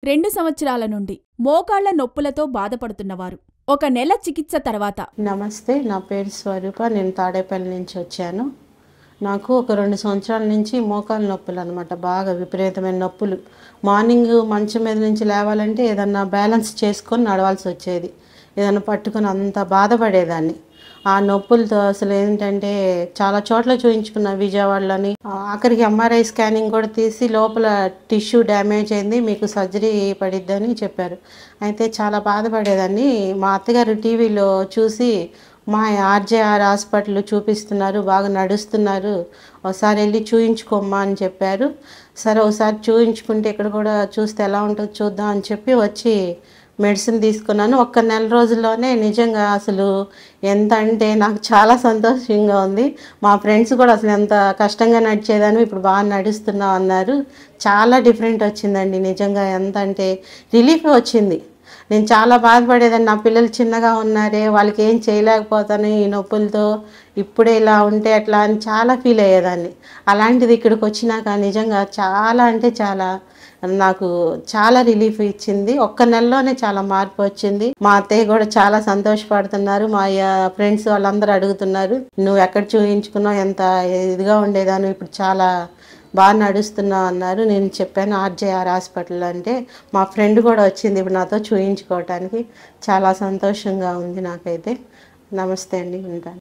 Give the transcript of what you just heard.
2 సంవత్సరాల నుండి మోకాళ్ల నొప్పులతో బాధపడుతున్నవారు. 1 నెల చికిత్స తర్వాత. నమస్తే, నా పేరు స్వరూప. నేను తాడేపల్లి నుంచి వచ్చాను. నాకు ఒక 2 సంవత్సరాల నుంచి మోకాళ్ళ నొప్పులు అనమాట. బాగా విపరీతమైన నొప్పులు. మార్నింగ్ మంచం మీద నుంచి లేవాలంటే ఏదన్నా బ్యాలెన్స్ చేసుకొని నడవాల్సి వచ్చేది. ఏదన్నా పట్టుకొని అంత బాధపడేదాన్ని. ఆ నొప్పులతో అసలు ఏంటంటే చాలా చోట్ల చూయించుకున్నా, విజయవాడలోని. ఆఖరికి ఎంఆర్ఐ స్కానింగ్ కూడా తీసి లోపల టిష్యూ డ్యామేజ్ అయింది, మీకు సర్జరీ పడిద్దని చెప్పారు. అయితే చాలా బాధపడేదాన్ని. మా అత్తగారు టీవీలో చూసి మా ఆర్జేఆర్ హాస్పిటల్ చూపిస్తున్నారు, బాగా నడుస్తున్నారు, ఒకసారి వెళ్ళి చూయించుకోమ్మా అని చెప్పారు. సరే ఒకసారి చూయించుకుంటే ఇక్కడ కూడా చూస్తే ఎలా ఉంటుందో చూద్దాం అని చెప్పి వచ్చి మెడిసిన్ తీసుకున్నాను. 1 నెల రోజుల్లోనే నిజంగా అసలు ఎంత అంటే నాకు చాలా సంతోషంగా ఉంది. మా ఫ్రెండ్స్ కూడా అసలు ఎంత కష్టంగా నడిచేదాన్ని ఇప్పుడు బాగా నడుస్తున్నావు అన్నారు. చాలా డిఫరెంట్ వచ్చిందండి. నిజంగా ఎంత అంటే రిలీఫ్ వచ్చింది. నేను చాలా బాధపడేదాన్ని, నా పిల్లలు చిన్నగా ఉన్నారే, వాళ్ళకి ఏం చేయలేకపోతాను ఈ నొప్పులతో, ఇప్పుడే ఇలా ఉంటే ఎట్లా అని చాలా ఫీల్ అయ్యేదాన్ని. అలాంటిది ఇక్కడికి వచ్చినాక నిజంగా చాలా అంటే చాలా నాకు చాలా రిలీఫ్ ఇచ్చింది. 1 నెలలోనే చాలా మార్పు వచ్చింది. మా అత్తయ్య కూడా చాలా సంతోషపడుతున్నారు. మా ఫ్రెండ్స్ వాళ్ళందరూ అడుగుతున్నారు, నువ్వు ఎక్కడ చూయించుకున్నావు, ఎంత ఇదిగా ఉండేదాన్ని, ఇప్పుడు చాలా బాగా నడుస్తున్నావు అన్నారు. నేను చెప్పాను ఆర్జేఆర్ హాస్పిటల్ అంటే. మా ఫ్రెండ్ కూడా వచ్చింది ఇప్పుడు నాతో చూయించుకోవటానికి. చాలా సంతోషంగా ఉంది నాకైతే. నమస్తే అండి, ఉంటాను.